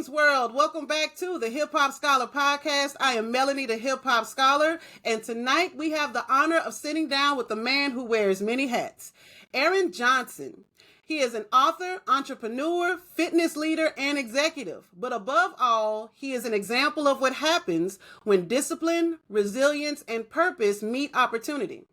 Greetings, world. Welcome back to the Hip Hop Scholar Podcast. I am Melanie, the Hip Hop Scholar, and tonight we have the honor of sitting down with the man who wears many hats, Aaron Johnson. He is an author, entrepreneur, fitness leader, and executive. But above all, he is an example of what happens when discipline, resilience, and purpose meet opportunity.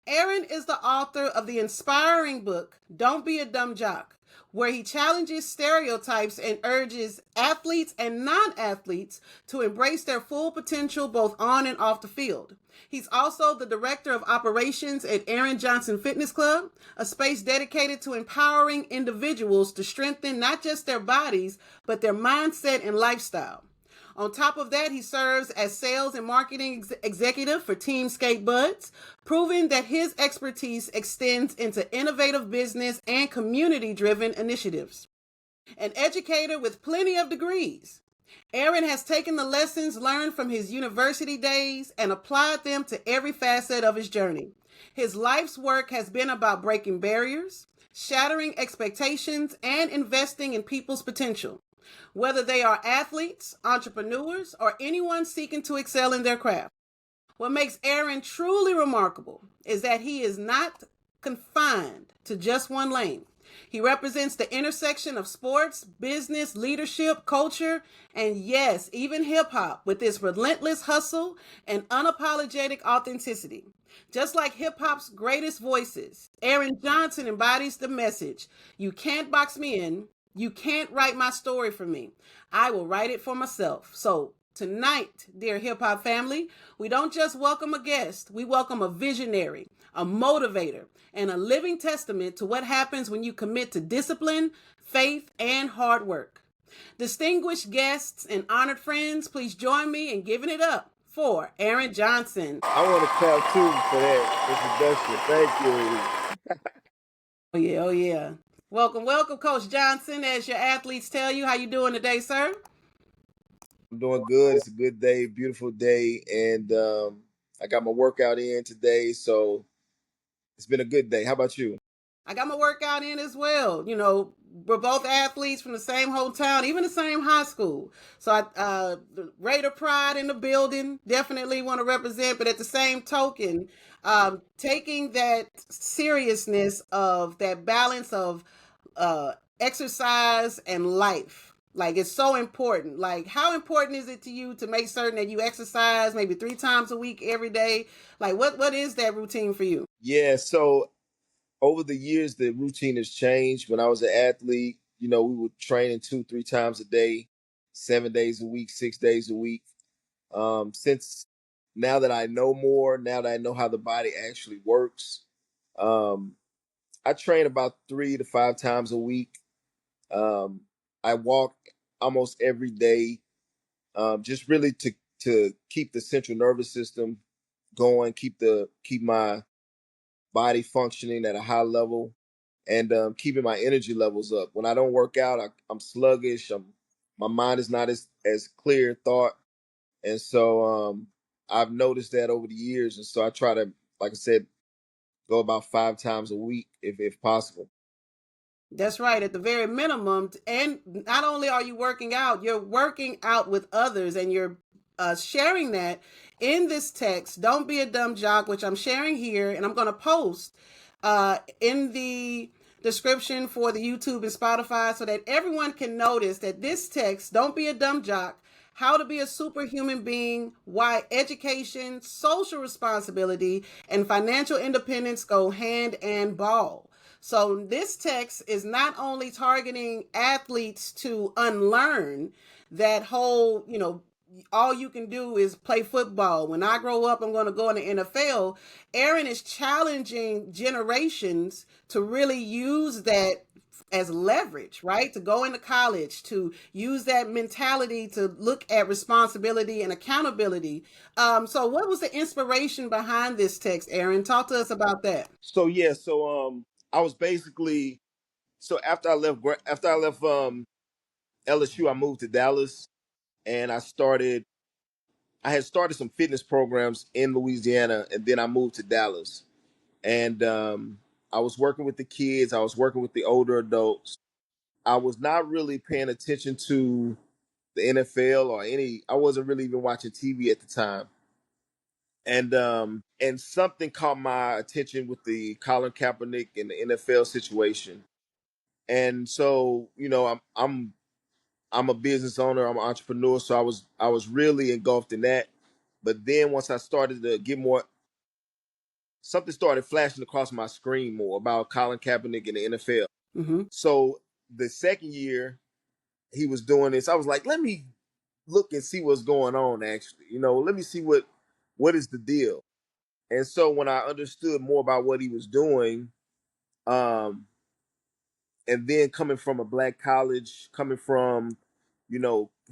Aaron is the author of the inspiring book, Don't Be a Dumb Jock, where he challenges stereotypes and urges athletes and non-athletes to embrace their full potential both on and off the field. He's also the director of operations at Aaron Johnson Fitness Club, a space dedicated to empowering individuals to strengthen not just their bodies, but their mindset and lifestyle. On top of that, he serves as sales and marketing executive for Team Skate Buds, proving that his expertise extends into innovative business and community-driven initiatives. An educator with plenty of degrees, Aaron has taken the lessons learned from his university days and applied them to every facet of his journey. His life's work has been about breaking barriers, shattering expectations, and investing in people's potential. Whether they are athletes, entrepreneurs, or anyone seeking to excel in their craft. What makes Aaron truly remarkable is that he is not confined to just one lane. He represents the intersection of sports, business, leadership, culture, and yes, even hip hop with its relentless hustle and unapologetic authenticity. Just like hip hop's greatest voices, Aaron Johnson embodies the message, you can't box me in, you can't write my story for me. I will write it for myself. So tonight, dear hip hop family, we don't just welcome a guest, we welcome a visionary, a motivator, and a living testament to what happens when you commit to discipline, faith, and hard work. Distinguished guests and honored friends, please join me in giving it up for Aaron Johnson. I want to clap too for that introduction. Thank you. Oh yeah. Welcome, Coach Johnson. As your athletes tell you, how you doing today, sir? I'm doing good. It's a good day, beautiful day, and I got my workout in today, so it's been a good day. How about you? I got my workout in as well. You know, we're both athletes from the same hometown, even the same high school. So the Raider pride in the building, definitely want to represent, but at the same token, taking that seriousness of that balance of exercise and life. Like, it's so important. Like, how important is it to you to make certain that you exercise maybe 3 times a week every day? Like, what is that routine for you? Yeah, so over the years, the routine has changed. When I was an athlete, we would train 2-3 times a day, 7 days a week, 6 days a week. Since now that I know more, now that I know how the body actually works, I train about 3 to 5 times a week. I walk almost every day, just really to keep the central nervous system going, keep my body functioning at a high level, and keeping my energy levels up. When I don't work out, I'm sluggish. My mind is not as clear thought, and so I've noticed that over the years, and so I try to, like I said, go about 5 times a week if possible. That's right, at the very minimum. And not only are you working out, you're working out with others, and you're sharing that in this text, Don't Be a Dumb Jock, which I'm sharing here, and I'm going to post in the description for the YouTube and Spotify so that everyone can notice that this text, Don't Be a Dumb Jock, how to be a superhuman being, why education, social responsibility, and financial independence go hand and ball. So this text is not only targeting athletes to unlearn that whole, all you can do is play football. When I grow up, I'm going to go in the NFL. Aaron is challenging generations to really use that as leverage, right? To go into college, to use that mentality to look at responsibility and accountability. So what was the inspiration behind this text, Aaron? Talk to us about that. So yeah, I was basically, so after I left LSU, I moved to Dallas, and I had started some fitness programs in Louisiana, and then I moved to Dallas, and I was working with the kids. I was working with the older adults. I was not really paying attention to the NFL or any. I wasn't really even watching TV at the time, and something caught my attention with the Colin Kaepernick and the NFL situation. And so, I'm a business owner, I'm an entrepreneur, so I was really engulfed in that. But then once I started to get more, something started flashing across my screen more about Colin Kaepernick and the NFL. Mm-hmm. So the second year he was doing this, I was like, let me look and see what's going on. Actually, let me see what is the deal. And so when I understood more about what he was doing, um, and then coming from a black college, coming from,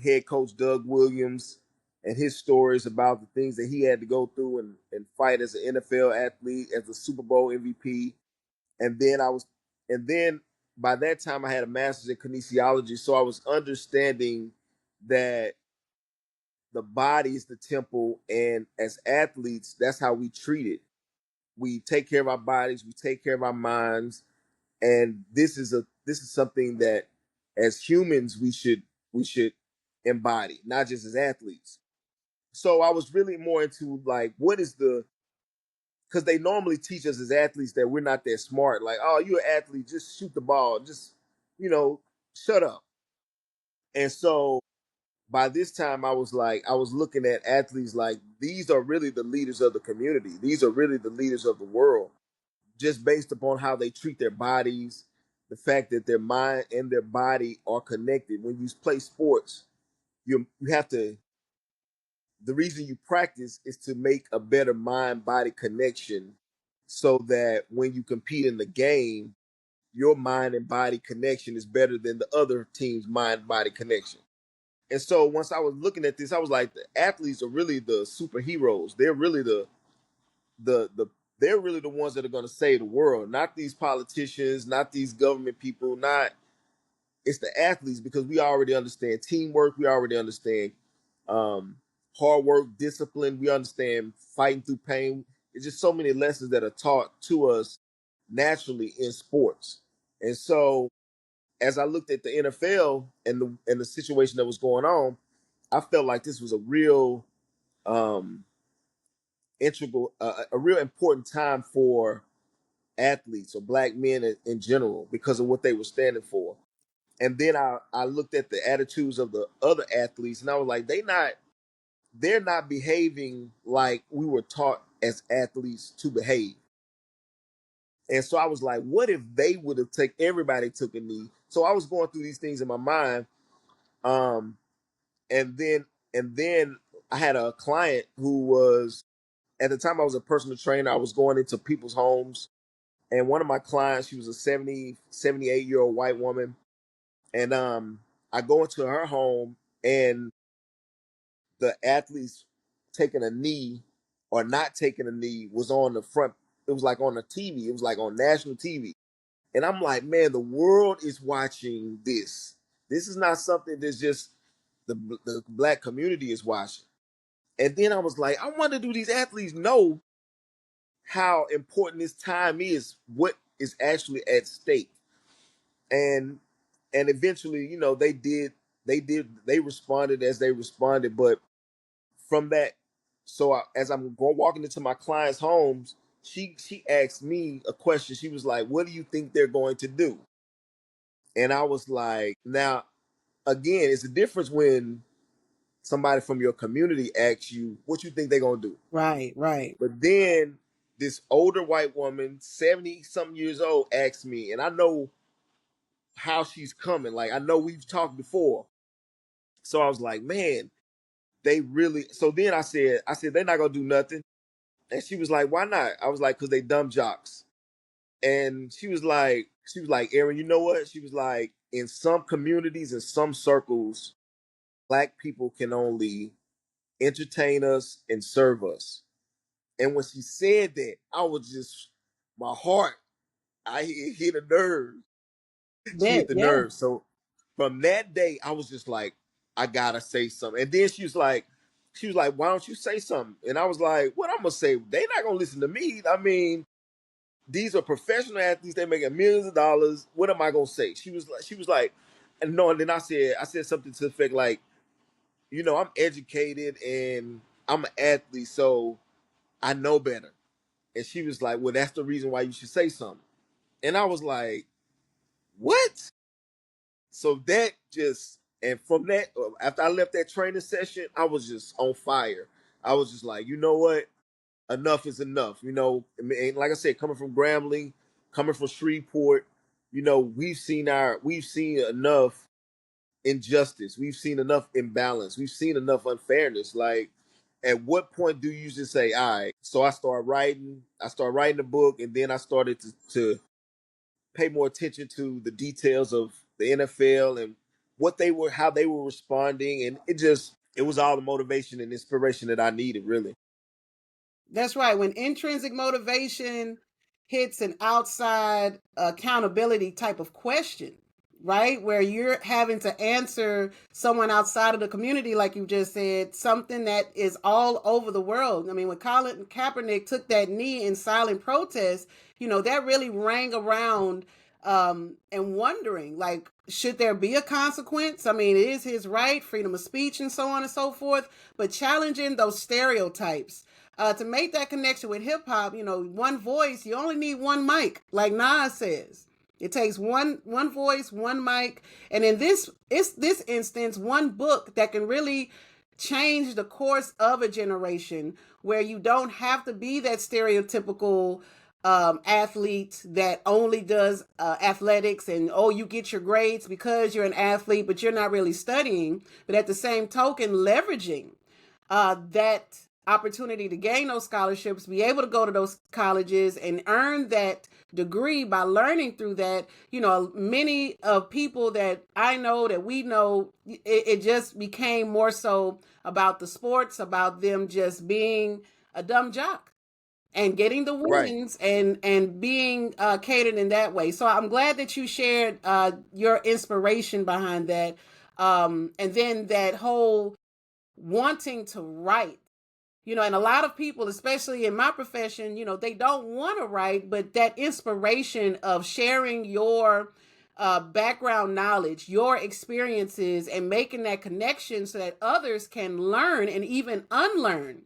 head coach Doug Williams and his stories about the things that he had to go through and fight as an NFL athlete, as a Super Bowl MVP. And then and then by that time I had a master's in kinesiology. So I was understanding that the body is the temple. And as athletes, that's how we treat it. We take care of our bodies, we take care of our minds, and this is something that as humans we should embody, not just as athletes. So I was really more into like what is the because they normally teach us as athletes that we're not that smart. Like, oh, you're an athlete, just shoot the ball, just you know, shut up. And so by this time I was looking at athletes like these are really the leaders of the community. These are really the leaders of the world just based upon how they treat their bodies, the fact that their mind and their body are connected. When you play sports, you have to. The reason you practice is to make a better mind body connection, so that when you compete in the game, your mind and body connection is better than the other team's mind body connection. And so once I was looking at this, I was like, the athletes are really the superheroes. They're really the they're really the ones that are going to save the world, not these politicians, not these government people, not it's the athletes because we already understand teamwork, we already understand um, hard work, discipline, we understand fighting through pain. It's just so many lessons that are taught to us naturally in sports. And so as I looked at the NFL and the situation that was going on, I felt like this was a real um, integral, a real important time for athletes or black men in general because of what they were standing for. And then I looked at the attitudes of the other athletes and I was like, they're not behaving like we were taught as athletes to behave. And so I was like, what if they would have everybody took a knee? So I was going through these things in my mind. Um, and then and then I had a client who was at the time I was a personal trainer. I was going into people's homes. And one of my clients, she was a 78-year-old white woman. And I go into her home and the athletes taking a knee or not taking a knee was on the front. It was like on the TV. It was like on national TV. And I'm like, man, the world is watching this. This is not something that's just the black community is watching. And then I was like, I wonder, do these athletes know how important this time is? What is actually at stake? And eventually, they responded as they responded. But from that, so as I'm walking into my clients' homes, she asked me a question. She was like, "What do you think they're going to do?" And I was like, "Now, again, it's a difference when somebody from your community asks you what you think they're gonna do." Right, right. But then this older white woman, 70 something years old, asked me, and I know how she's coming. Like I know we've talked before. So I was like, man, they really. So then I said they're not gonna do nothing. And she was like, why not? I was like, because they dumb jocks. And she was like, Aaron, you know what? She was like, in some communities, in some circles, black people can only entertain us and serve us. And when she said that, I was just my heart, it hit a nerve. She Yeah, hit the yeah. nerve. So from that day, I was just like, I gotta say something. And then she was like, why don't you say something? And I was like, what I'm gonna say? They not gonna listen to me. I mean, these are professional athletes. They making millions of dollars. What am I gonna say? She was like, and no. And then I said something to the effect like, I'm educated and I'm an athlete, so I know better. And she was like, well, that's the reason why you should say something. And I was like, what? So that just, and from that, after I left that training session, I was just on fire. I was just like, you know what? Enough is enough. And like I said, coming from Grambling, coming from Shreveport, we've seen enough injustice. We've seen enough imbalance. We've seen enough unfairness. Like, at what point do you just say, all right? So I started writing the book, and then I started to pay more attention to the details of the NFL and how they were responding. And it was all the motivation and inspiration that I needed, really. That's right. When intrinsic motivation hits an outside accountability type of question, right? Where you're having to answer someone outside of the community, like you just said, something that is all over the world. I mean, when Colin Kaepernick took that knee in silent protest, that really rang around, and wondering, like, should there be a consequence? I mean, it is his right, freedom of speech, and so on and so forth, but challenging those stereotypes. To make that connection with hip hop, one voice, you only need one mic, like Nas says. It takes one voice, one mic, and in this instance, one book that can really change the course of a generation, where you don't have to be that stereotypical athlete that only does athletics, and you get your grades because you're an athlete, but you're not really studying. But at the same token, leveraging that opportunity to gain those scholarships, be able to go to those colleges and earn that degree by learning through that. Many of people that I know, that we know, it just became more so about the sports, about them just being a dumb jock and getting the Right. wins, and being catered in that way. So I'm glad that you shared your inspiration behind that, and then that whole wanting to write. And a lot of people, especially in my profession, they don't want to write, but that inspiration of sharing your background knowledge, your experiences, and making that connection so that others can learn and even unlearn.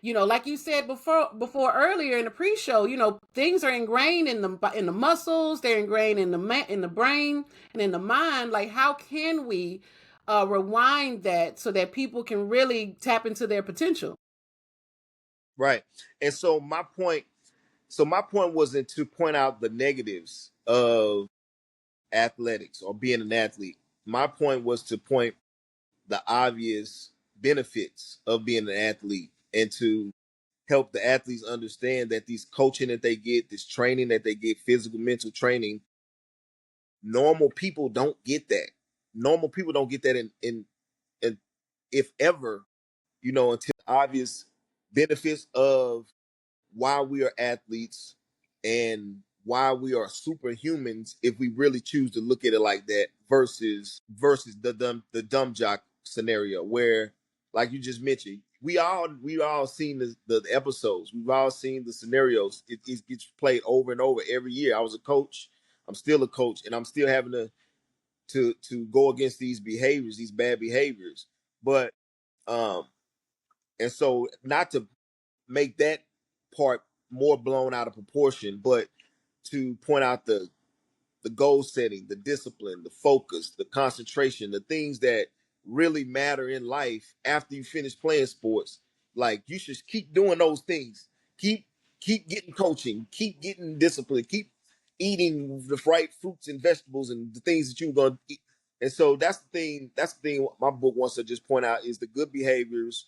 Like you said before earlier in the pre-show, things are ingrained in the muscles, they're ingrained in the brain and in the mind. Like, how can we rewind that so that people can really tap into their potential? Right. And so my point wasn't to point out the negatives of athletics or being an athlete. My point was to point the obvious benefits of being an athlete, and to help the athletes understand that these coaching that they get, this training that they get, physical, mental training, normal people don't get that. Normal people don't get that in if ever, until obvious benefits of why we are athletes and why we are superhumans, if we really choose to look at it like that, versus the dumb jock scenario, where, like you just mentioned, we all seen the episodes, we've all seen the scenarios. It gets played over and over every year. I was a coach, I'm still a coach, and I'm still having to go against these behaviors, these bad behaviors. But um and so, not to make that part more blown out of proportion, but to point out the goal setting, the discipline, the focus, the concentration, the things that really matter in life after you finish playing sports. Like, you should keep doing those things. Keep keep getting coaching, keep getting discipline, keep eating the right fruits and vegetables and the things that you're gonna eat. And so that's the thing my book wants to just point out, is the good behaviors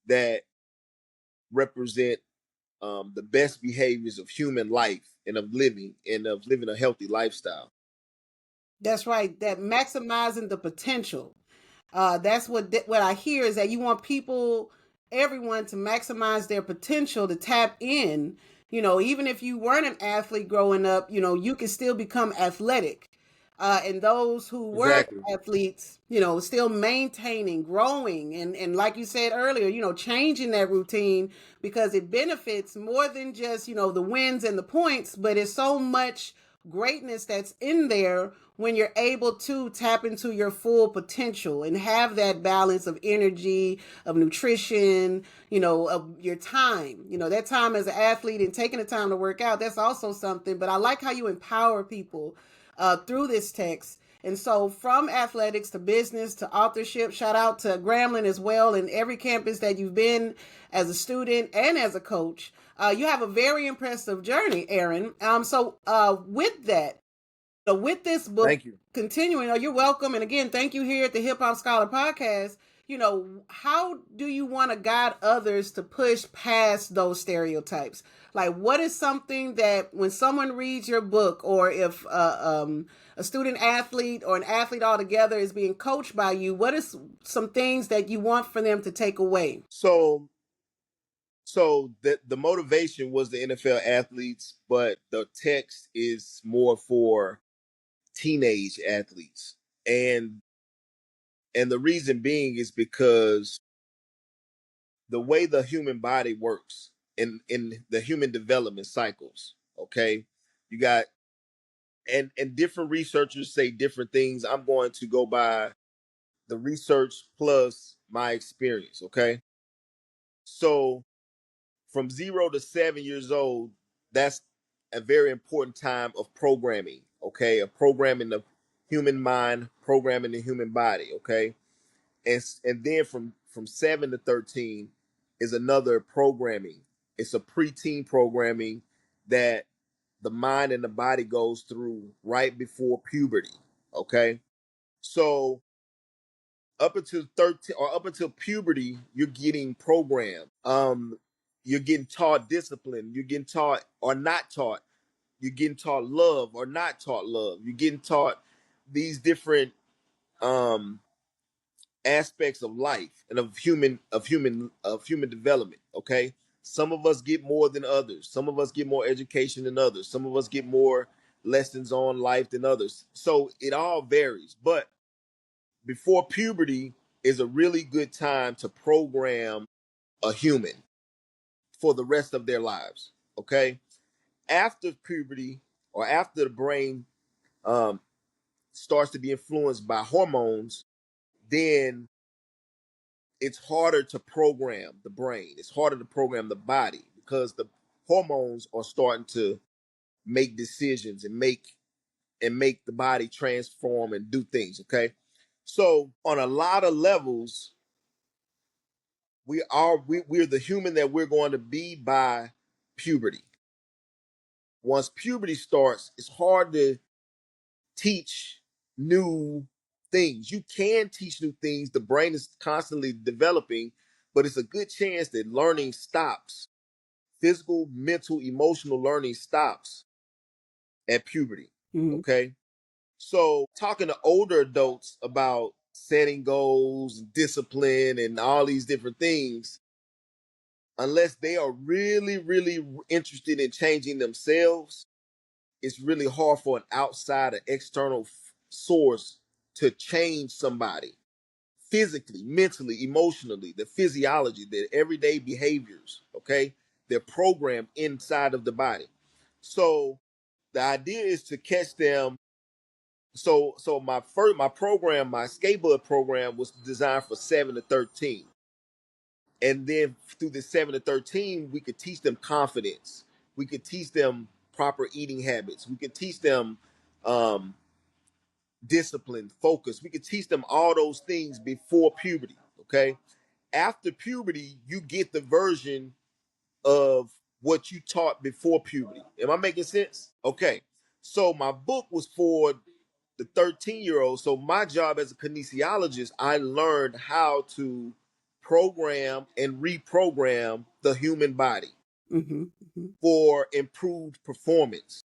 that represent the best behaviors of human life and of living a healthy lifestyle. That's right. That maximizing the potential. That's what I hear, is that you want everyone, to maximize their potential, to tap in. Even if you weren't an athlete growing up, you can still become athletic. And those who were Exactly. athletes, still maintaining, growing, and like you said earlier, changing that routine, because it benefits more than just, the wins and the points, but it's so much greatness that's in there when you're able to tap into your full potential and have that balance of energy, of nutrition, of your time. That time as an athlete and taking the time to work out, that's also something. But I like how you empower people through this text. And so from athletics to business to authorship, shout out to Grambling as well, and every campus that you've been as a student and as a coach. You have a very impressive journey, Aaron. With that, with this book, Thank you. continuing, you're welcome. And again, thank you here at the Hip Hop Scholar Podcast. How do you want to guide others to push past those stereotypes? Like, what is something that when someone reads your book, or if a student athlete or an athlete altogether is being coached by you, what is some things that you want for them to take away? So the motivation was the NFL athletes, but the text is more for teenage athletes. And the reason being is because the way the human body works in the human development cycles, okay? You got and different researchers say different things. I'm going to go by the research plus my experience, okay? So from 0 to 7 years old, that's a very important time of programming, okay? Of programming the human mind, programming the human body, okay? And then from 7 to 13 is another programming. It's a preteen programming that the mind and the body goes through right before puberty, okay? So up until 13 or up until puberty, you're getting programmed. You're getting taught discipline. You're getting taught or not taught. You're getting taught love or not taught love. You're getting taught these different um aspects of life and of human development. Okay, some of us get more than others. Some of us get more education than others. Some of us get more lessons on life than others. So it all varies. But before puberty is a really good time to program a human for the rest of their lives. Okay, after puberty or after the brain um, starts to be influenced by hormones, then it's harder to program the brain. It's harder to program the body because the hormones are starting to make decisions and make the body transform and do things. Okay, so on a lot of levels, we're the human that we're going to be by puberty. Once puberty starts, it's hard to teach new things. You can teach new things. The brain is constantly developing, but it's a good chance that learning stops. Physical, mental, emotional learning stops at puberty. Mm-hmm. Okay. So talking to older adults about setting goals, discipline, and all these different things, unless they are really, really interested in changing themselves, it's really hard for an outside or external source to change somebody physically, mentally, emotionally, the physiology, their everyday behaviors. Okay, they're programmed inside of the body. So the idea is to catch them. So my skateboard program was designed for 7 to 13, and then through the 7 to 13, we could teach them confidence. We could teach them proper eating habits. We could teach them um, discipline, focus. We could teach them all those things before puberty. Okay. After puberty, you get the version of what you taught before puberty. Am I making sense? Okay. So my book was for the 13-year-old. So my job as a kinesiologist, I learned how to program and reprogram the human body Mm-hmm. Mm-hmm. for improved performance.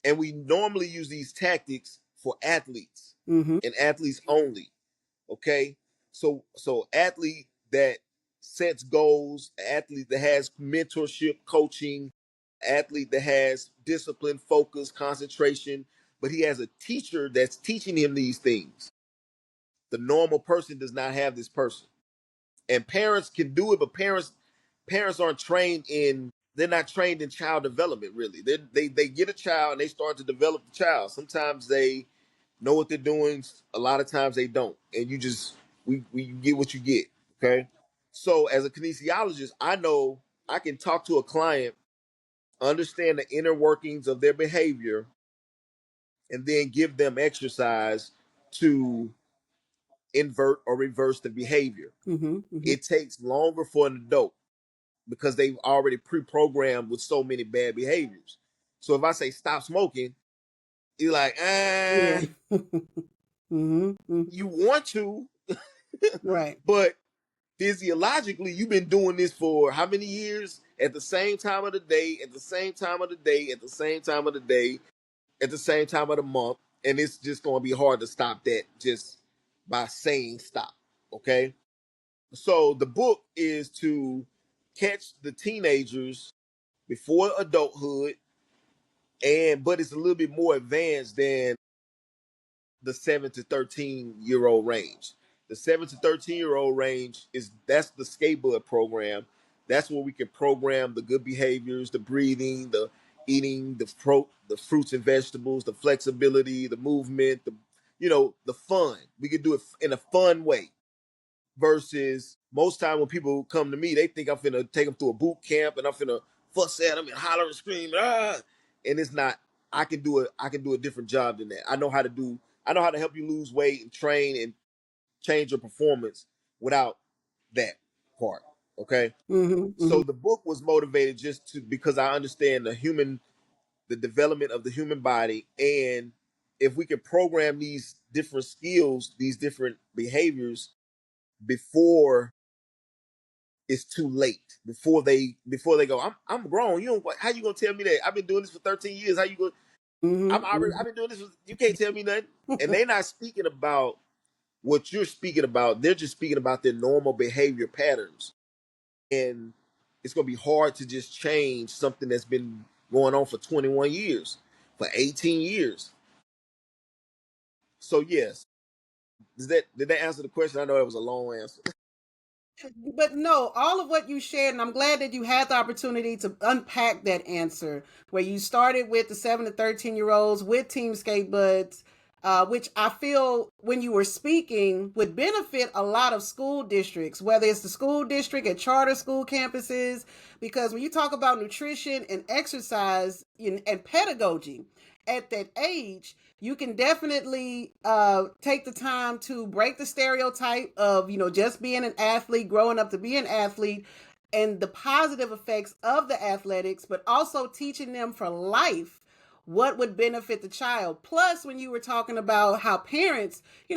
And we normally use these tactics for athletes Mm-hmm. and athletes only. Okay. So athlete that sets goals, athlete that has mentorship, coaching, athlete that has discipline, focus, concentration, but he has a teacher that's teaching him these things. The normal person does not have this person. And parents can do it, but parents aren't trained in they're not trained in child development really. They get a child and they start to develop the child. Sometimes they know what they're doing. A lot of times they don't, and you just we get what you get. Okay, so as a kinesiologist, I know I can talk to a client, understand the inner workings of their behavior, and then give them exercise to invert or reverse the behavior. Mm-hmm. Mm-hmm. It takes longer for an adult because they've already pre-programmed with so many bad behaviors. So if I say stop smoking, you're like, Yeah. Mm-hmm. Mm-hmm. you want to, Right. but physiologically, you've been doing this for how many years? At the same time of the day, at the same time of the day, at the same time of the day, at the same time of the month, and it's just going to be hard to stop that just by saying stop. Okay, so the book is to catch the teenagers before adulthood, and but it's a little bit more advanced than the 7 to 13-year-old range. The 7 to 13-year-old range is that's the skateboard program. That's where we can program the good behaviors, the breathing, the eating, the fruits and vegetables, the flexibility, the movement, the fun. We can do it in a fun way. Versus most time when people come to me, they think I'm finna take them through a boot camp and I'm finna fuss at them and holler and scream, and it's not. I can do it. I can do a different job than that. I know how to do. I know how to help you lose weight and train and change your performance without that part. Okay. Mm-hmm. Mm-hmm. So the book was motivated just to because I understand the development of the human body, and if we can program these different skills, these different behaviors before it's too late, before they go, I'm grown. You don't how you gonna tell me that? I've been doing this for 13 years. How you going Mm-hmm. I've been doing this you can't tell me nothing. And they're not speaking about what you're speaking about. They're just speaking about their normal behavior patterns. And it's gonna be hard to just change something that's been going on for 21 years, for 18 years. So yes. Did that answer the question? I know that was a long answer. But no, all of what you shared, and I'm glad that you had the opportunity to unpack that answer, where you started with the 7 to 13-year-olds with Team Skate Buds, which I feel when you were speaking would benefit a lot of school districts, whether it's the school district at charter school campuses, because when you talk about nutrition and exercise and pedagogy at that age, you can definitely take the time to break the stereotype of just being an athlete, growing up to be an athlete, and the positive effects of the athletics, but also teaching them for life what would benefit the child. Plus, when you were talking about how parents, we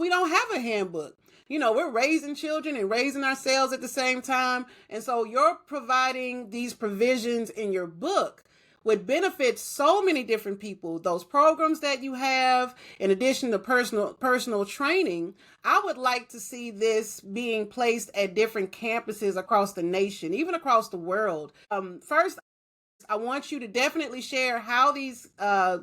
don't have a handbook. We're raising children and raising ourselves at the same time. And so you're providing these provisions in your book would benefit so many different people. Those programs that you have, in addition to personal training, I would like to see this being placed at different campuses across the nation, even across the world. First, I want you to definitely share how these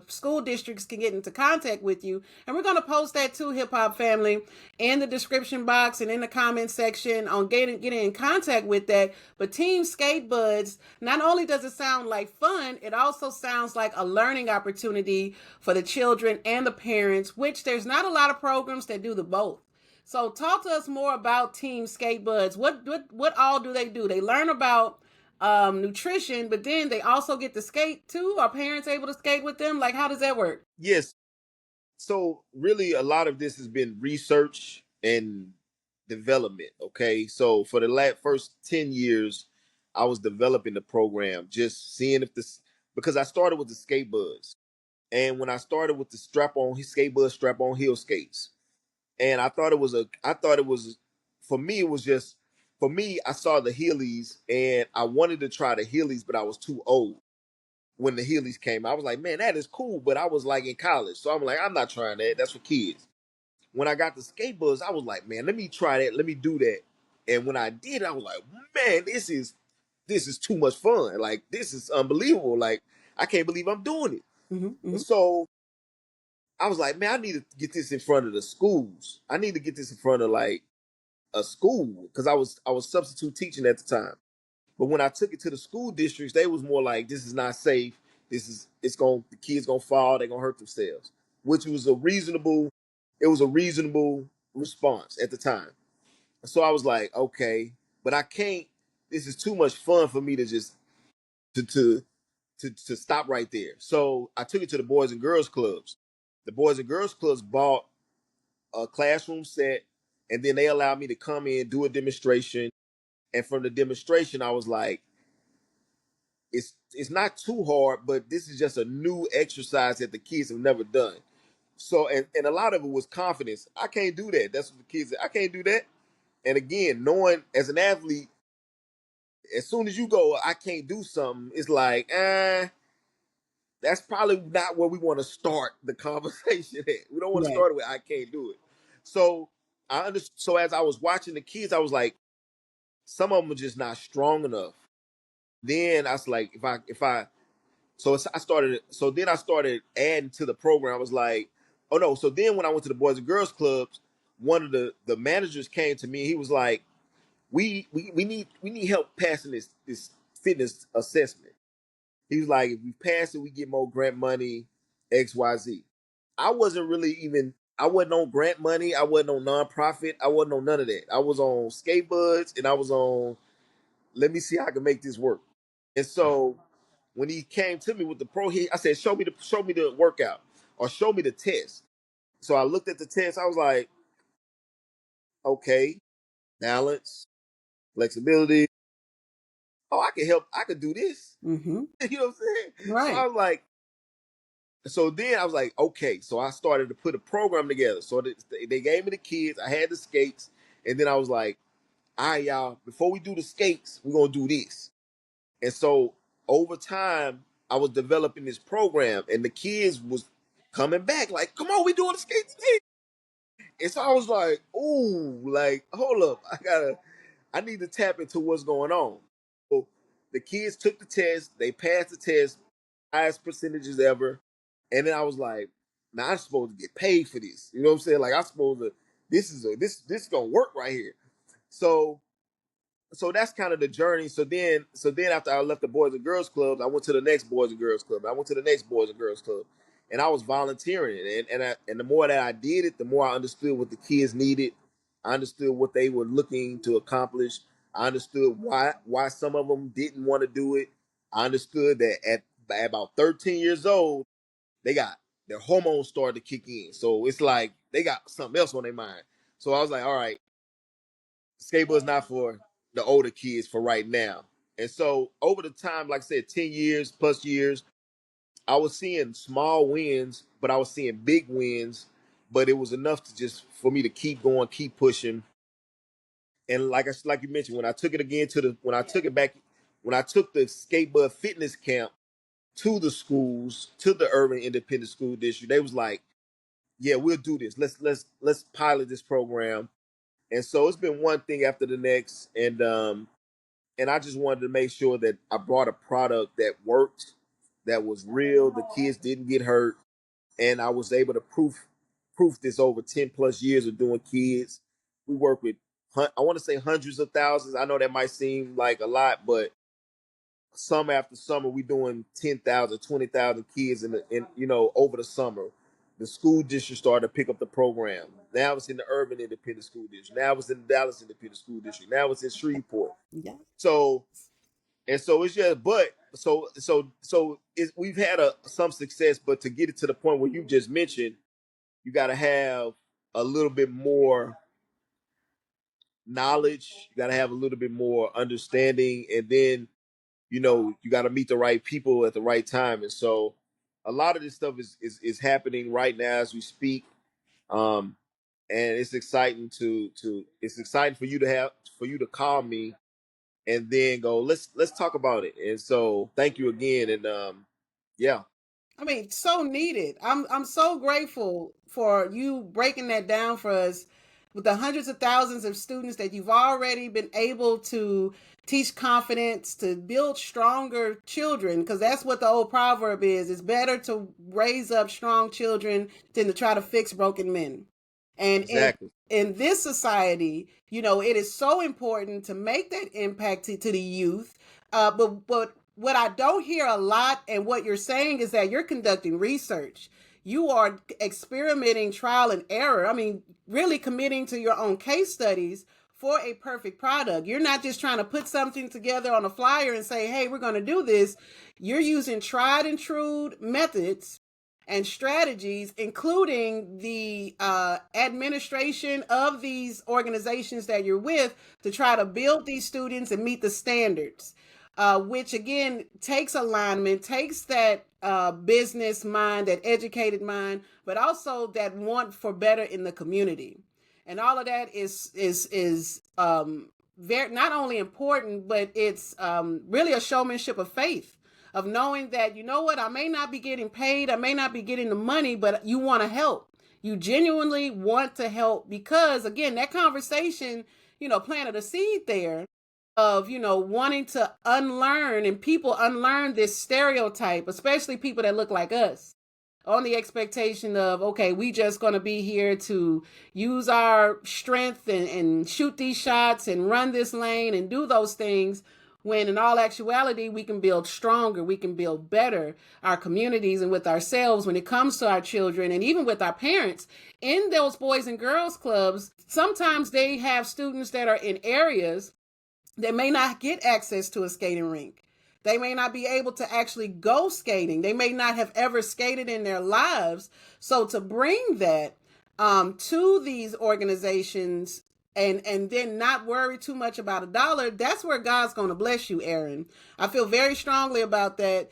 school districts can get into contact with you. And we're going to post that too, Hip Hop Family, in the description box and in the comment section on getting in contact with that. But Team Skate Buds, not only does it sound like fun, it also sounds like a learning opportunity for the children and the parents, which there's not a lot of programs that do the both. So talk to us more about Team Skate Buds. What all do they do? They learn about nutrition, but then they also get to skate too. Are parents able to skate with them? Like, how does that work? Yes. So really a lot of this has been research and development. Okay. So for the first 10 years, I was developing the program, just seeing if this because I started with the skate buds. And when I started with the skate bud strap on heel skates, and I thought it was for me, it was just for me, I saw the Heelys and I wanted to try the Heelys, but I was too old when the Heelys came. I was like, man, that is cool, but I was like in college. So I'm like, I'm not trying that. That's for kids. When I got the skateboards, I was like, man, let me try that. Let me do that. And when I did, I was like, man, this is too much fun. Like, this is unbelievable. Like, I can't believe I'm doing Mm-hmm, it. mm-hmm. So I was like, man, I need to get this in front of the schools. I need to get this in front of like a school because I was substitute teaching at the time. But when I took it to the school districts, they was more like, this is not safe. The kids gonna fall, they're gonna hurt themselves. Which was a reasonable, it was a reasonable response at the time. So I was like, okay, but I can't, this is too much fun for me to just to to to stop right there. So I took it to the Boys and Girls Clubs. The Boys and Girls Clubs bought a classroom set, and then they allowed me to come in, do a demonstration. And from the demonstration, I was like, it's not too hard, but this is just a new exercise that the kids have never done. So and a lot of it was confidence. I can't do that. That's what the kids said. I can't do that. And again, knowing as an athlete, as soon as you go, I can't do something, it's like, that's probably not where we want to start the conversation at. We don't want to Right. start with I can't do it. So I understood. So as I was watching the kids, I was like, some of them are just not strong enough. Then I was like, if I so I started. So then I started adding to the program. I was like, oh no. So then when I went to the Boys and Girls Clubs, one of the managers came to me. He was like, we need help passing this fitness assessment. He was like, if we pass it, we get more grant money, XYZ. I wasn't really even, I wasn't on grant money. I wasn't on nonprofit. I wasn't on none of that. I was on Skatebuds and I was on, let me see how I can make this work. And so when he came to me with the I said, show me the workout or show me the test. So I looked at the test. I was like, okay, balance, flexibility. Oh, I can help. I could do this. Mm-hmm. You know what I'm saying? So Right. I was like, so then I was like, okay. So I started to put a program together. So they gave me the kids. I had the skates, and then I was like, all right, y'all. Before we do the skates, we're gonna do this. And so over time, I was developing this program, and the kids was coming back like, come on, we doing the skates today. And so I was like, ooh, like, hold up, I need to tap into what's going on. So the kids took the test, they passed the test, highest percentages ever. And then I was like, now I'm supposed to get paid for this. You know what I'm saying? Like I'm supposed to, this is gonna work right here. So that's kind of the journey. So then after I left the Boys and Girls Clubs, I went to the next Boys and Girls Club. I went to the next Boys and Girls Club, and I was volunteering. And the more that I did it, the more I understood what the kids needed. I understood what they were looking to accomplish. I understood why some of them didn't want to do it. I understood that at about 13 years old, they got their hormones started to kick in. So it's like they got something else on their mind. So I was like, all right, skateboard's not for the older kids for right now. And so over the time, like I said, 10 years plus years, I was seeing small wins, but I was seeing big wins. But it was enough to just for me to keep going, keep pushing. And like you mentioned, when I took it again to the when I took it back, when I took the skateboard fitness camp to the schools, to the urban independent school district, they was like, yeah, we'll do this. Let's pilot this program. And so it's been one thing after the next. And I just wanted to make sure that I brought a product that worked, that was real. The kids didn't get hurt, and I was able to proof this over 10 plus years of doing kids. We work with I want to say hundreds of thousands. I know that might seem like a lot, but summer after summer we doing 10,000, 20,000 kids in over the summer. The school district started to pick up the program. Now it's in the urban independent school district. Now it's in the Dallas independent school district. Now it's in Shreveport. Yeah. So and so it's just, but we've had some success, but to get it to the point where you just mentioned, you got to have a little bit more knowledge. You got to have a little bit more understanding, and then you got to meet the right people at the right time. And so, a lot of this stuff is happening right now as we speak. Um, and it's exciting it's exciting for you to call me and then go, let's talk about it. And so thank you again. And yeah. I mean, so needed. I'm so grateful for you breaking that down for us with the hundreds of thousands of students that you've already been able to teach confidence, to build stronger children, because that's what the old proverb is. It's better to raise up strong children than to try to fix broken men. And Exactly. in this society, it is so important to make that impact to the youth, But what I don't hear a lot, and what you're saying, is that you're conducting research. You are experimenting, trial and error. I mean, really committing to your own case studies for a perfect product. You're not just trying to put something together on a flyer and say, hey, we're going to do this. You're using tried and true methods and strategies, including the administration of these organizations that you're with, to try to build these students and meet the standards, which again takes alignment, takes that business mind, that educated mind, but also that want for better in the community. And all of that is very not only important, but it's really a showmanship of faith, of knowing that, you know what, I may not be getting paid, I may not be getting the money, but you want to help. You genuinely want to help because, again, that conversation, planted a seed there of, wanting to unlearn, and people unlearn this stereotype, especially people that look like us, on the expectation of, okay, we just going to be here to use our strength and shoot these shots and run this lane and do those things, when in all actuality we can build stronger, we can build better our communities and with ourselves when it comes to our children, and even with our parents. In those boys and girls clubs, sometimes they have students that are in areas that may not get access to a skating rink. They may not be able to actually go skating. They may not have ever skated in their lives. So to bring that to these organizations, and then not worry too much about a dollar, that's where God's going to bless you, Aaron. I feel very strongly about that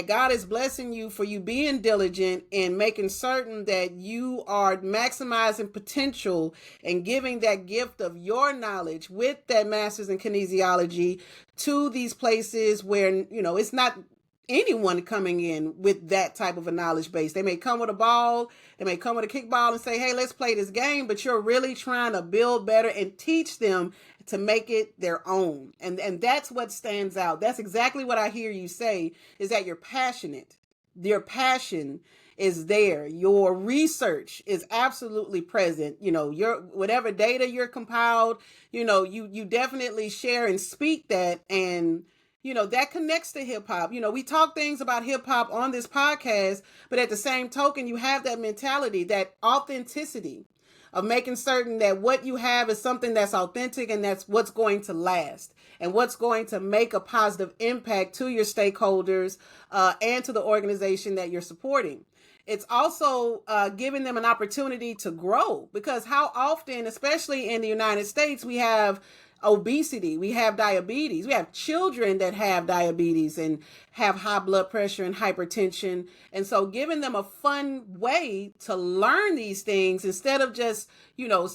God is blessing you for you being diligent and making certain that you are maximizing potential and giving that gift of your knowledge with that master's in kinesiology to these places where, it's not anyone coming in with that type of a knowledge base. They may come with a ball, they may come with a kickball and say, hey, let's play this game, but you're really trying to build better and teach them to make it their own. And that's what stands out. That's exactly what I hear you say, is that you're passionate. Your passion is there. Your research is absolutely present. Your whatever data you're compiled, you definitely share and speak that, and that connects to hip hop. We talk things about hip hop on this podcast, but at the same token, you have that mentality, that authenticity of making certain that what you have is something that's authentic, and that's what's going to last and what's going to make a positive impact to your stakeholders and to the organization that you're supporting. It's also giving them an opportunity to grow, because how often, especially in the United States, we have obesity, we have diabetes, we have children that have diabetes and have high blood pressure and hypertension. And so giving them a fun way to learn these things, instead of just,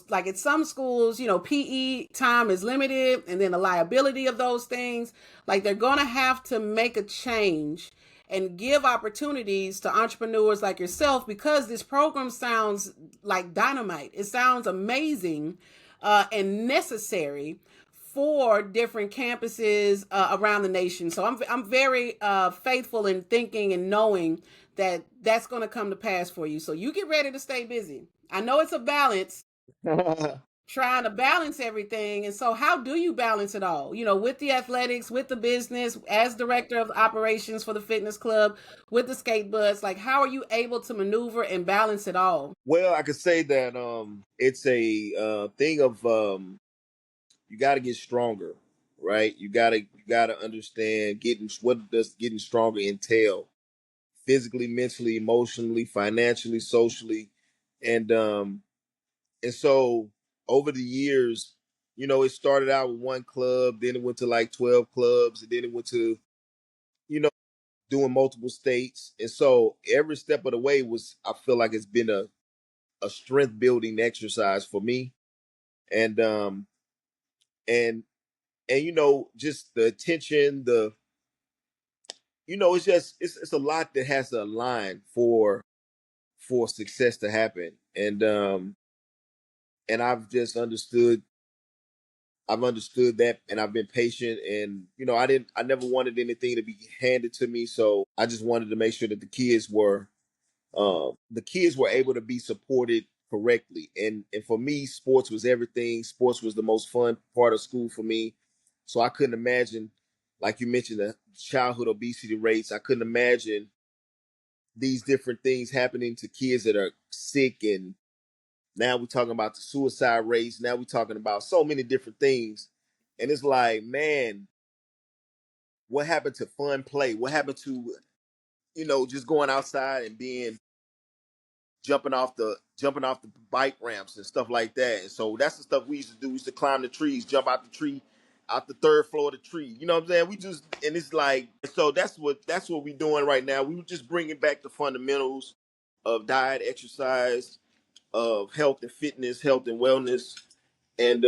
like at some schools, PE time is limited, and then the liability of those things, like they're going to have to make a change and give opportunities to entrepreneurs like yourself, because this program sounds like dynamite. It sounds amazing and necessary for different campuses around the nation. So I'm very faithful in thinking and knowing that that's going to come to pass for you. So you get ready to stay busy. I know it's a balance, trying to balance everything. And so how do you balance it all? With the athletics, with the business, as director of operations for the fitness club, with the skate bus, like how are you able to maneuver and balance it all? Well, I could say that it's a thing of you got to get stronger, right? You got to understand what does getting stronger entail, physically, mentally, emotionally, financially, socially, and and so over the years, it started out with one club, then it went to like 12 clubs, and then it went to you know doing multiple states, and so every step of the way I feel like it's been a strength building exercise for me, and and and just the attention, it's just it's a lot that has to align for success to happen, and I've understood that, and I've been patient, and I never wanted anything to be handed to me, so I just wanted to make sure that the kids were able to be supported correctly, and for me, sports was everything. Sports was the most fun part of school for me, so I couldn't imagine like you mentioned, the childhood obesity rates. I couldn't imagine these different things happening to kids that are sick, and now we're talking about the suicide rates. Now we're talking about so many different things, and it's like, man, what happened to fun play? What happened to just going outside and being jumping off the bike ramps and stuff like that? And so that's the stuff we used to do. We used to climb the trees, jump out the tree, out the third floor of the tree. You know what I'm saying? We just, and it's like, so that's what we're doing right now. We were just bringing back the fundamentals of diet, exercise, of health and fitness, health and wellness, and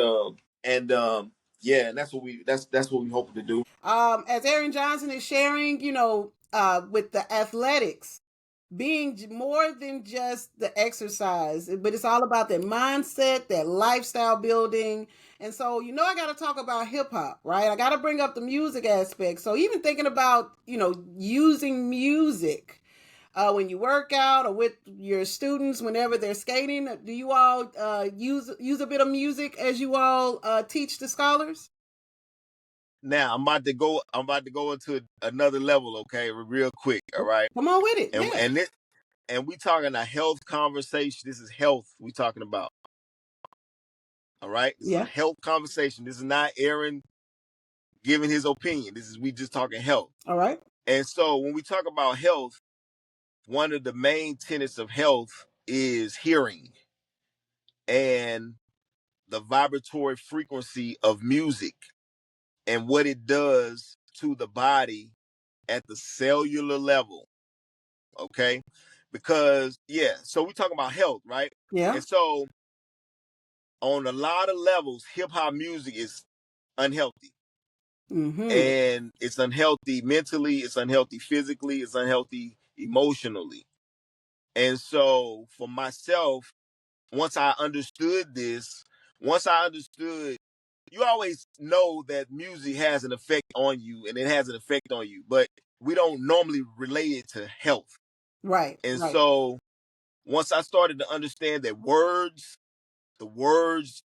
yeah, and that's what we hope to do. As Aaron Johnson is sharing, with the athletics being more than just the exercise, but it's all about that mindset, that lifestyle building. And so, I got to talk about hip hop, right? I got to bring up the music aspect. So, even thinking about, using music when you work out or with your students whenever they're skating, do you all use a bit of music as you all teach the scholars? Now I'm about to go into another level, okay, real quick, all right. Come on with it. And Yeah. and this and we talking a health conversation. This is health we talking about, all right. This is a Yeah. health conversation. This is not Aaron giving his opinion. This is we just talking health. All right. And so when we talk about health, one of the main tenets of health is hearing and the vibratory frequency of music and what it does to the body at the cellular level. Okay. Because, yeah, so we talking about health, right? Yeah. And so on a lot of levels, hip hop music is unhealthy. Mm-hmm. And it's unhealthy mentally, it's unhealthy physically, it's unhealthy emotionally. And so for myself, once I understood this, once I understood, you always know that music has an effect on you and it has an effect on you, but we don't normally relate it to health. Right. And Right. so once I started to understand that the words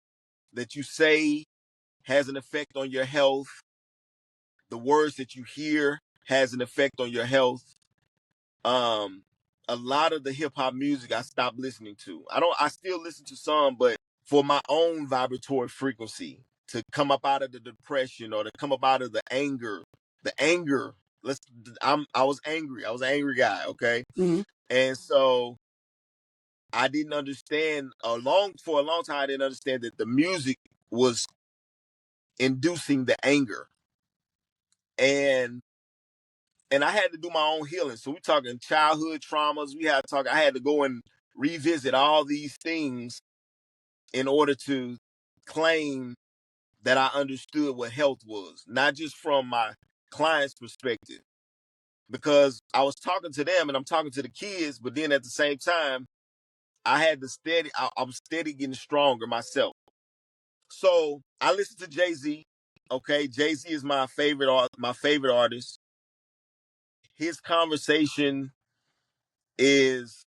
that you say has an effect on your health, the words that you hear has an effect on your health. Um, a lot of the hip hop music I stopped listening to. I still listen to some, but for my own vibratory frequency to come up out of the depression or to come up out of the anger. The anger. I was angry. I was an angry guy, okay? Mm-hmm. And so I didn't understand for a long time I didn't understand that the music was inducing the anger. And I had to do my own healing. So we're talking childhood traumas. I had to go and revisit all these things in order to claim that I understood what health was, not just from my client's perspective, because I was talking to them and I'm talking to the kids, but then at the same time, I was steady getting stronger myself. So I listen to Jay-Z. Okay, Jay-Z is my favorite artist. His conversation is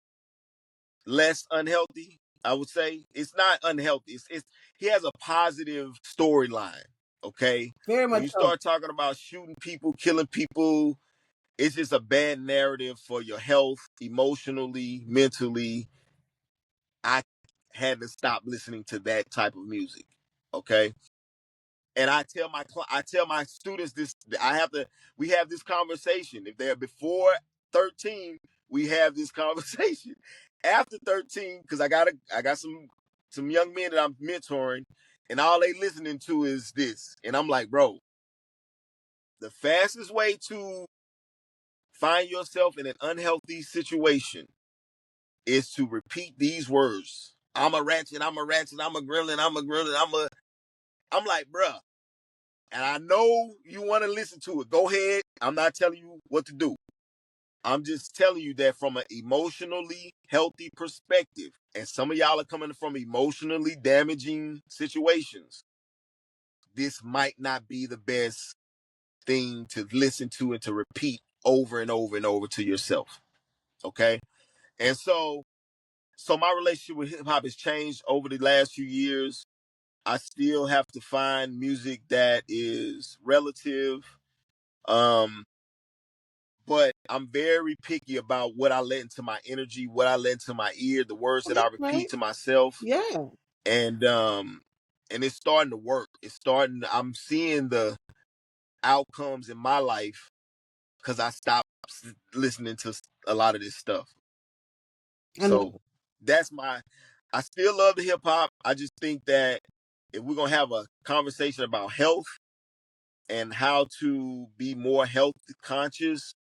less unhealthy. I would say it's not unhealthy. It's he has a positive storyline. Okay, Very when much you so. start talking about shooting people, killing people, it's just a bad narrative for your health, emotionally, mentally. I had to stop listening to that type of music. Okay, and I tell my students this. We have this conversation. If they're before 13, we have this conversation. After 13, because I got some young men that I'm mentoring, and all they listening to is this, and I'm like, bro, the fastest way to find yourself in an unhealthy situation is to repeat these words. I'm a ratchet, I'm a ratchet, I'm a gremlin, I'm a gremlin, I'm like, bruh. And I know you want to listen to it. Go ahead. I'm not telling you what to do. I'm just telling you that from an emotionally healthy perspective. And some of y'all are coming from emotionally damaging situations. This might not be the best thing to listen to and to repeat over and over and over to yourself. Okay? And so my relationship with hip hop has changed over the last few years. I still have to find music that is relative, But I'm very picky about what I let into my energy, what I let into my ear, the words that I Right. repeat to myself. Yeah. And it's starting to work. I'm seeing the outcomes in my life because I stopped listening to a lot of this stuff. I know. So that's I still love the hip hop. I just think that if we're gonna have a conversation about health and how to be more health conscious,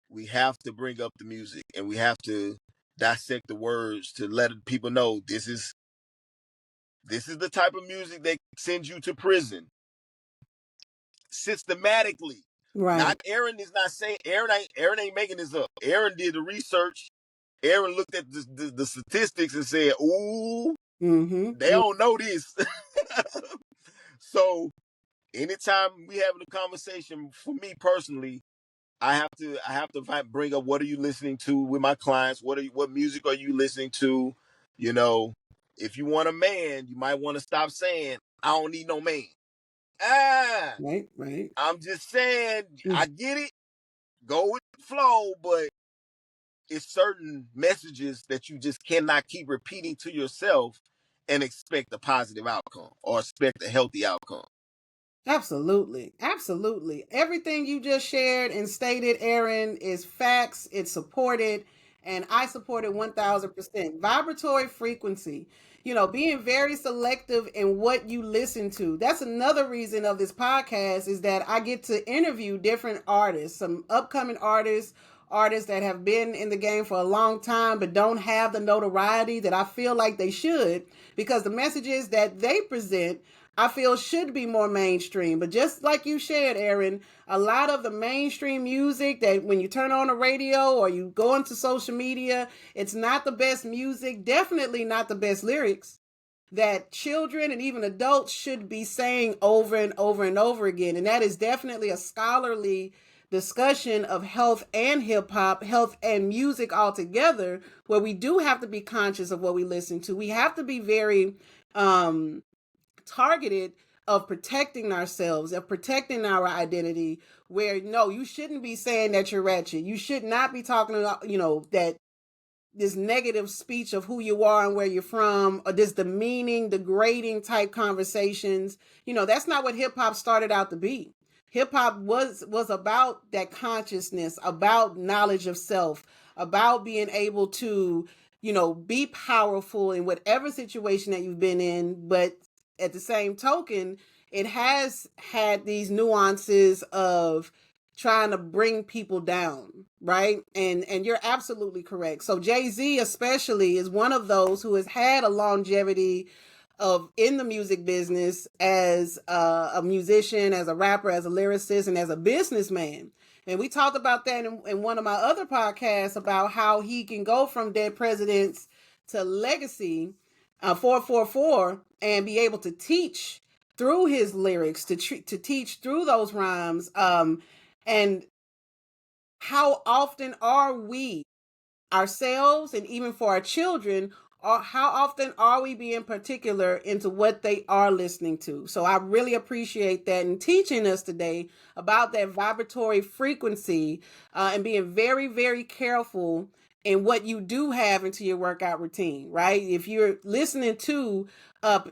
we have to bring up the music and we have to dissect the words to let people know this is the type of music that sends you to prison systematically. Right. Not Aaron is not saying Aaron ain't making this up. Aaron did the research. Aaron looked at the statistics and said, "Ooh, they Mm-hmm. don't know this." So anytime we having a conversation, for me personally, I have to bring up what are you listening to with my clients? What music are you listening to? You know, if you want a man, you might want to stop saying I don't need no man. Ah, Right. Right. I'm just saying Mm. I get it. Go with the flow, but it's certain messages that you just cannot keep repeating to yourself and expect a positive outcome or expect a healthy outcome. Absolutely. Absolutely. Everything you just shared and stated, Aaron, is facts. It's supported, and I support it 1000%. Vibratory frequency, being very selective in what you listen to. That's another reason of this podcast is that I get to interview different artists, some upcoming artists that have been in the game for a long time but don't have the notoriety that I feel like they should, because the messages that they present I feel should be more mainstream. But just like you shared, Aaron, a lot of the mainstream music that when you turn on the radio or you go into social media, it's not the best music, definitely not the best lyrics that children and even adults should be saying over and over and over again. And that is definitely a scholarly discussion of health and hip hop, health and music altogether, where we do have to be conscious of what we listen to. We have to be very targeted of protecting ourselves, of protecting our identity, where no, you shouldn't be saying that you're ratchet. You should not be talking about, that this negative speech of who you are and where you're from, or this demeaning, degrading type conversations. That's not what hip hop started out to be. Hip hop was about that consciousness, about knowledge of self, about being able to, be powerful in whatever situation that you've been in. But at the same token, it has had these nuances of trying to bring people down, right? And you're absolutely correct. So Jay-Z especially is one of those who has had a longevity of in the music business as a musician, as a rapper, as a lyricist, and as a businessman. And we talked about that in one of my other podcasts about how he can go from Dead Presidents to Legacy 444 and be able to teach through his lyrics, to teach through those rhymes. And how often are we ourselves and even for our children, or how often are we being particular into what they are listening to? So I really appreciate that and teaching us today about that vibratory frequency, and being very, very careful in what you do have into your workout routine, right? If you're listening to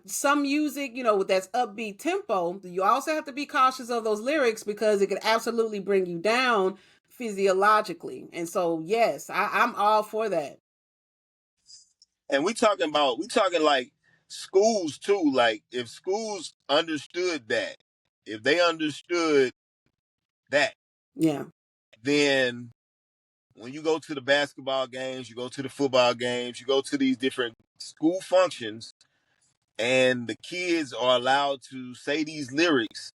some music, with that's upbeat tempo, you also have to be cautious of those lyrics because it could absolutely bring you down physiologically. And so, yes, I'm all for that. And we talking like schools too. Like if schools understood that, if they understood that, Yeah. then when you go to the basketball games, you go to the football games, you go to these different school functions, and the kids are allowed to say these lyrics,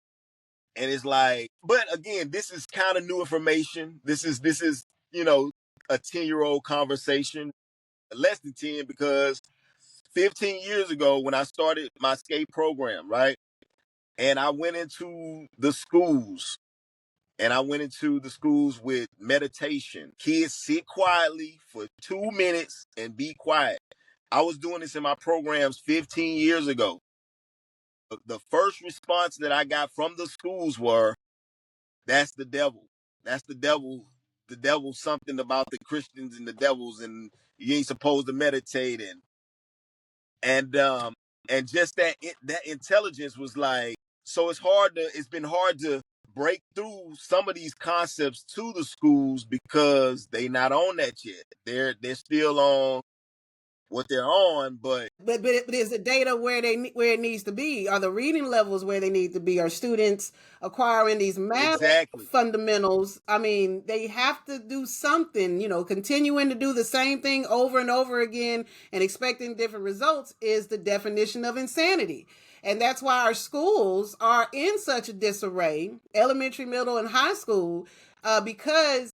and it's like, but again, this is kind of new information. This is a 10-year-old conversation, less than 10, because 15 years ago when I started my skate program, right? And I went into the schools with meditation. Kids sit quietly for 2 minutes and be quiet. I was doing this in my programs 15 years ago. The first response that I got from the schools were, that's the devil. That's the devil. The devil, something about the Christians and the devils, and you ain't supposed to meditate, and and just that intelligence was like, so it's been hard to break through some of these concepts to the schools because they not on that yet. They're still on what they're on, but but is the data where it needs to be? Are the reading levels where they need to be? Are students acquiring these math exactly. fundamentals? I mean, they have to do something. Continuing to do the same thing over and over again and expecting different results is the definition of insanity. And that's why our schools are in such a disarray, elementary, middle, and high school, because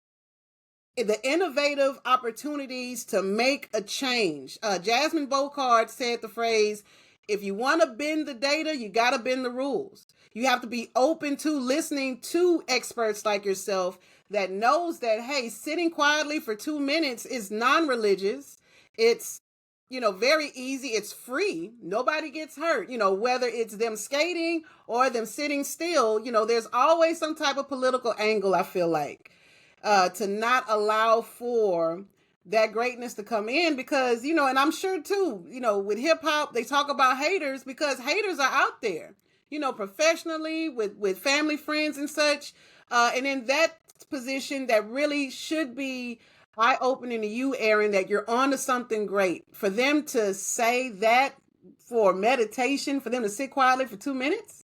the innovative opportunities to make a change. Jasmine Bocard said the phrase, if you want to bend the data, you got to bend the rules. You have to be open to listening to experts like yourself that knows that, hey, sitting quietly for 2 minutes is non-religious. It's, very easy. It's free. Nobody gets hurt. Whether it's them skating or them sitting still, there's always some type of political angle, I feel like, to not allow for that greatness to come in, because and I'm sure too, with hip hop they talk about haters because haters are out there, professionally with family, friends, and such, and in that position that really should be eye opening to you, Aaron, that you're on to something great. For them to say that for meditation, for them to sit quietly for 2 minutes,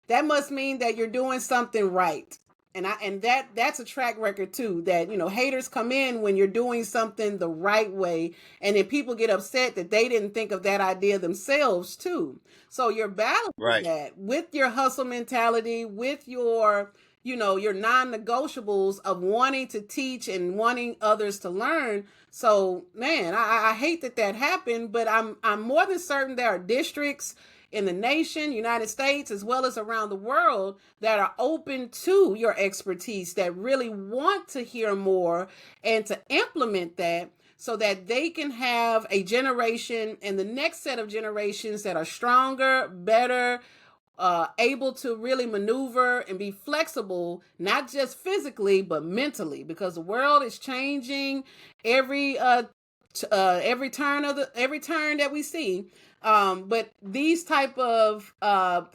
that must mean that you're doing something right. And that's a track record too, that haters come in when you're doing something the right way, and then people get upset that they didn't think of that idea themselves too. So you're balancing Right. that with your hustle mentality, with your non-negotiables of wanting to teach and wanting others to learn. So man, I hate that happened, but I'm more than certain there are districts in the nation, United States, as well as around the world, that are open to your expertise, that really want to hear more and to implement that, so that they can have a generation and the next set of generations that are stronger, better, able to really maneuver and be flexible, not just physically but mentally, because the world is changing every every turn that we see. But these type of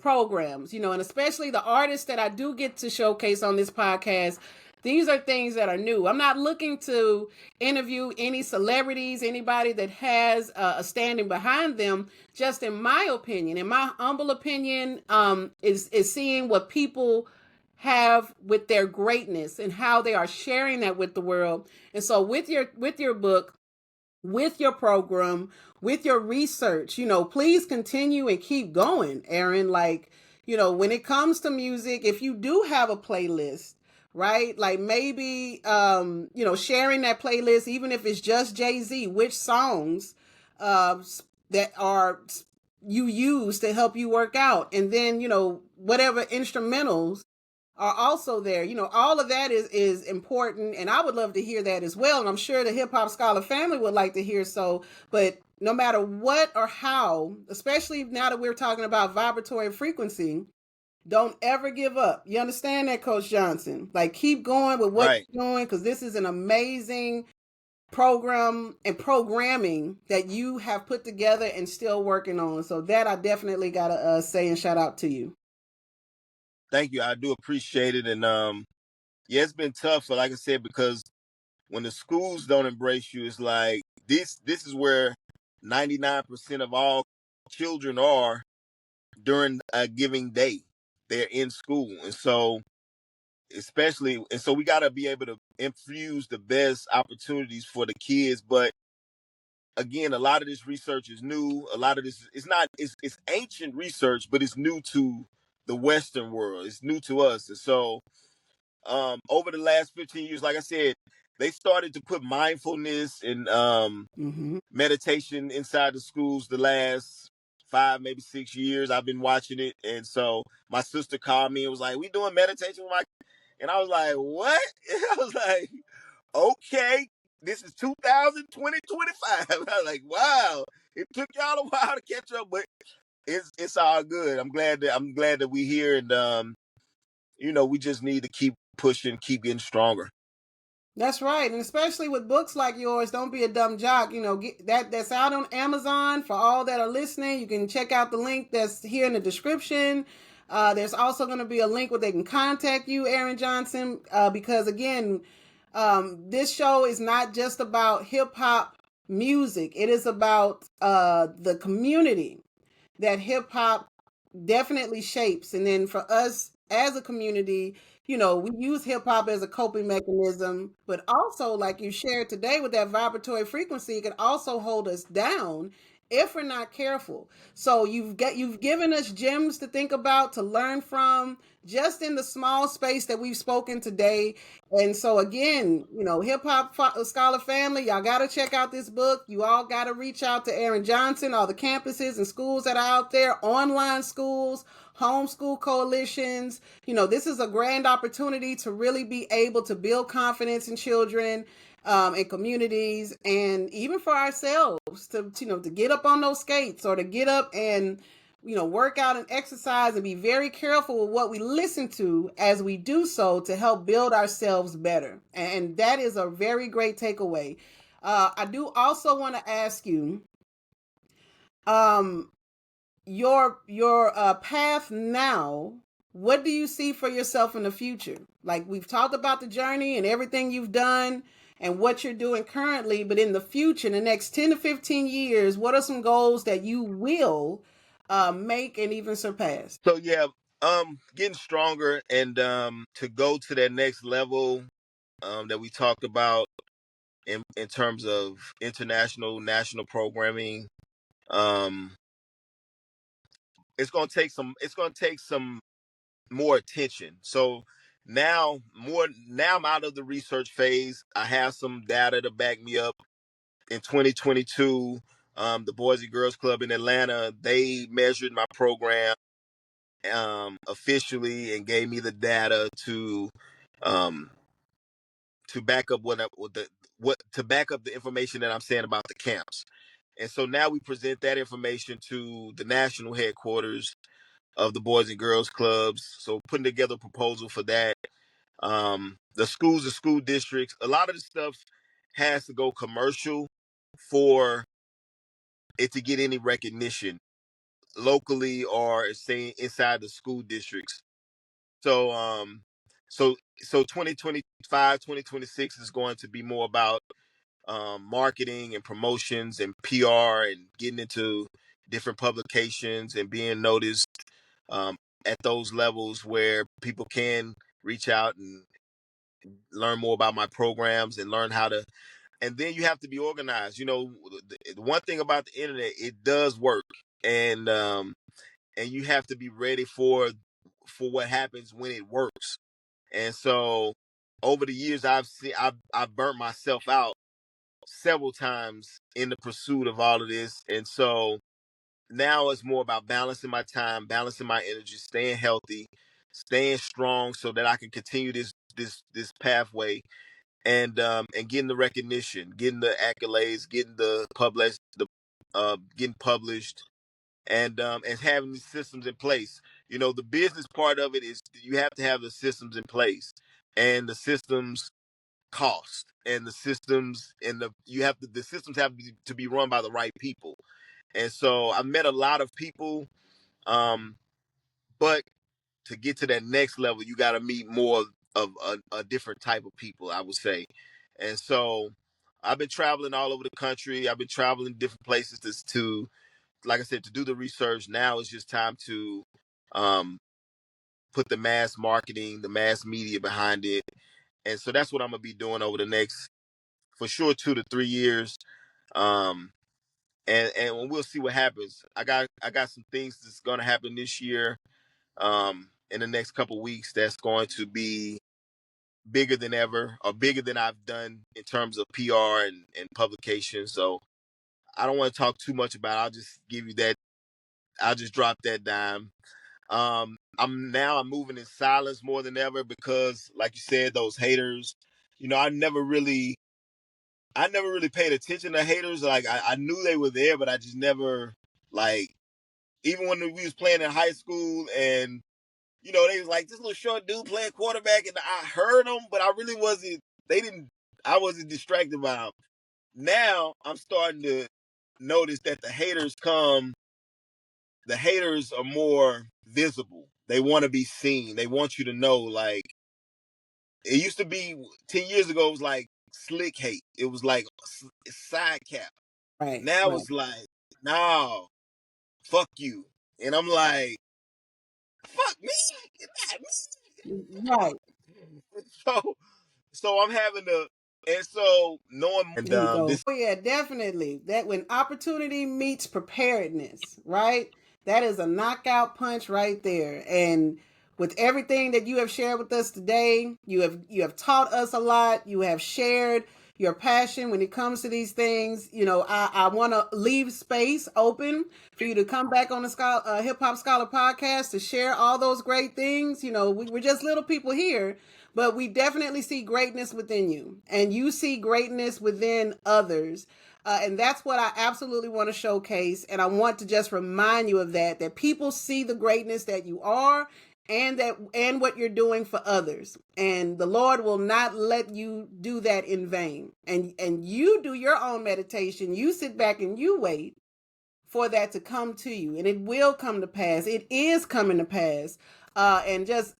programs, and especially the artists that I do get to showcase on this podcast, these are things that are new. I'm not looking to interview any celebrities, anybody that has a standing behind them. Just in my opinion, in my humble opinion, is seeing what people have with their greatness and how they are sharing that with the world. And so with your book, with your program, with your research, please continue and keep going, Aaron. Like, when it comes to music, if you do have a playlist, right? Like maybe, sharing that playlist, even if it's just Jay-Z, which songs uh, that are you use to help you work out. And then, whatever instrumentals are also there. All of that is important, and I would love to hear that as well. And I'm sure the Hip Hop Scholar family would like to hear so. But no matter what or how, especially now that we're talking about vibratory frequency, don't ever give up. You understand that, Coach Johnson? Like, keep going with what Right. you're doing, because this is an amazing program and programming that you have put together and still working on. So that I definitely gotta say and shout out to you. Thank you. I do appreciate it. And yeah, it's been tough. So like I said, because when the schools don't embrace you, it's like this is where 99% of all children are during a giving day. They're in school. And so we gotta be able to infuse the best opportunities for the kids. But again, a lot of this research is new. A lot of this it's ancient research, but it's new to the Western world. It's new to us. And so over the last 15 years, like I said, they started to put mindfulness and Mm-hmm. meditation inside the schools the last 5, maybe 6 years. I've been watching it. And so my sister called me and was like, we doing meditation with my, and I was like, what? And I was like, okay, this is 2020, 25. I was like, wow, it took y'all a while to catch up, but it's all good. I'm glad that we here, and we just need to keep pushing, keep getting stronger. That's right, and especially with books like yours, Don't Be a Dumb Jock. Get that's out on Amazon for all that are listening. You can check out the link that's here in the description. There's also going to be a link where they can contact you, Aaron Johnson, because again, this show is not just about hip hop music. It is about the community that hip hop definitely shapes. And then for us as a community, we use hip hop as a coping mechanism, but also, like you shared today with that vibratory frequency, it can also hold us down if we're not careful. So you've given us gems to think about, to learn from, just in the small space that we've spoken today. And so again, hip hop scholar family, y'all got to check out this book. You all got to reach out to Aaron Johnson, all the campuses and schools that are out there, online schools, homeschool coalitions. This is a grand opportunity to really be able to build confidence in children, and communities, and even for ourselves to get up on those skates, or to get up and work out and exercise, and be very careful with what we listen to as we do so, to help build ourselves better. And that is a very great takeaway. I do also want to ask you, your path now. What do you see for yourself in the future? Like, we've talked about the journey and everything you've done and what you're doing currently, but in the future, in the next 10 to 15 years, what are some goals that you will make and even surpass? So yeah, getting stronger, and to go to that next level that we talked about in terms of international, national programming. Um, it's gonna take some more attention. So now I'm out of the research phase. I have some data to back me up. In 2022, the Boys and Girls Club in Atlanta, they measured my program officially, and gave me the data um, to back up to back up the information that I'm saying about the camps. And so now we present that information to the national headquarters of the Boys and Girls Clubs. So putting together a proposal for that. The schools, the school districts, a lot of the stuff has to go commercial for it to get any recognition locally, or say inside the school districts. So so so 2025, 2026 is going to be more about marketing and promotions and PR, and getting into different publications and being noticed um, at those levels where people can reach out and learn more about my programs, and learn how to. And then you have to be organized. The one thing about the internet, it does work, and you have to be ready for what happens when it works. And so over the years, I've burnt myself out several times in the pursuit of all of this. And so now it's more about balancing my time, balancing my energy, staying healthy, staying strong, so that I can continue this pathway, and getting the recognition, getting the accolades, getting published, and having these systems in place. The business part of it is you have to have the systems in place, and the systems cost, and the systems have to be run by the right people. And so I met a lot of people, um, but to get to that next level, you got to meet more of a different type of people, I would say. And so I've been traveling all over the country. I've been traveling different places to like I said, to do the research. Now it's just time to um, put the mass marketing, the mass media behind it. And so that's what I'm gonna be doing over the next, for sure, 2 to 3 years. Um, and we'll see what happens. I got some things that's gonna happen this year, in the next couple of weeks, that's going to be bigger than ever, or bigger than I've done in terms of PR and publication. So I don't want to talk too much about it. I'll just give you that. I'll just drop that dime. I'm moving in silence more than ever, because, like you said, those haters. I never really paid attention to haters. Like, I knew they were there, but I just never, like, even when we was playing in high school, and they was like, this little short dude playing quarterback, and I heard them, but I really wasn't. They didn't. I wasn't distracted by them. Now I'm starting to notice that the haters are more visible. They want to be seen. They want you to know, like, it used to be 10 years ago, it was like slick hate. It was like side cap. Right. Now Right. it's like, no, fuck you. And I'm like, fuck me? Not Right. me. So I'm having to, and so knowing, and There you go. this. Oh yeah, definitely. That when opportunity meets preparedness, right? That is a knockout punch right there. And with everything that you have shared with us today, you have taught us a lot. You have shared your passion when it comes to these things. I want to leave space open for you to come back on the Hip Hop Scholar podcast to share all those great things. We're just little people here, but we definitely see greatness within you, and you see greatness within others. And that's what I absolutely want to showcase. And I want to just remind you of that people see the greatness that you are, and what you're doing for others. And the Lord will not let you do that in vain. And you do your own meditation. You sit back and you wait for that to come to you, and it will come to pass. It is coming to pass. And just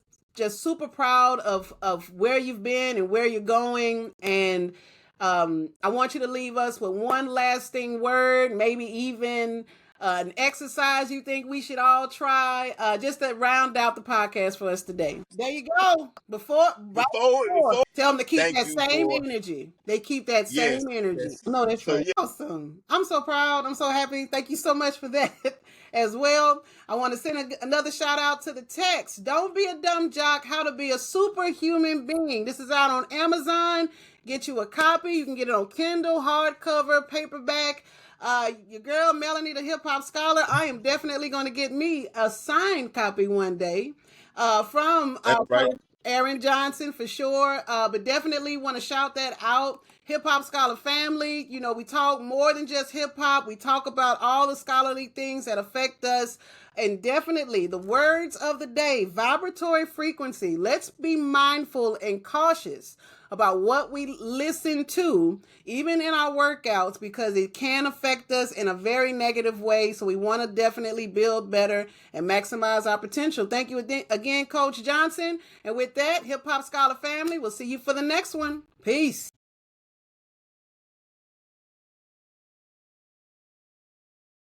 super proud of where you've been and where you're going. And I want you to leave us with one lasting word, maybe even an exercise you think we should all try, just to round out the podcast for us today. There you go. Before, tell them to keep that same energy. They keep that same energy. Yes. No, that's So right. yeah, Awesome. I'm so proud. I'm so happy. Thank you so much for that as well. I want to send another shout out to the text. Don't be a dumb jock. How to be a superhuman being. This is out on Amazon. Get you a copy. You can get it on Kindle, hardcover, paperback. Your girl Melanie, the Hip Hop Scholar. I am definitely going to get me a signed copy one day from right. Aaron Johnson for sure. But definitely want to shout that out. Hip Hop Scholar family. We talk more than just hip hop. We talk about all the scholarly things that affect us. And definitely the words of the day, vibratory frequency. Let's be mindful and cautious about what we listen to, even in our workouts, because it can affect us in a very negative way. So we want to definitely build better and maximize our potential. Thank you again, Coach Johnson. And with that, Hip Hop Scholar family, we'll see you for the next one. Peace.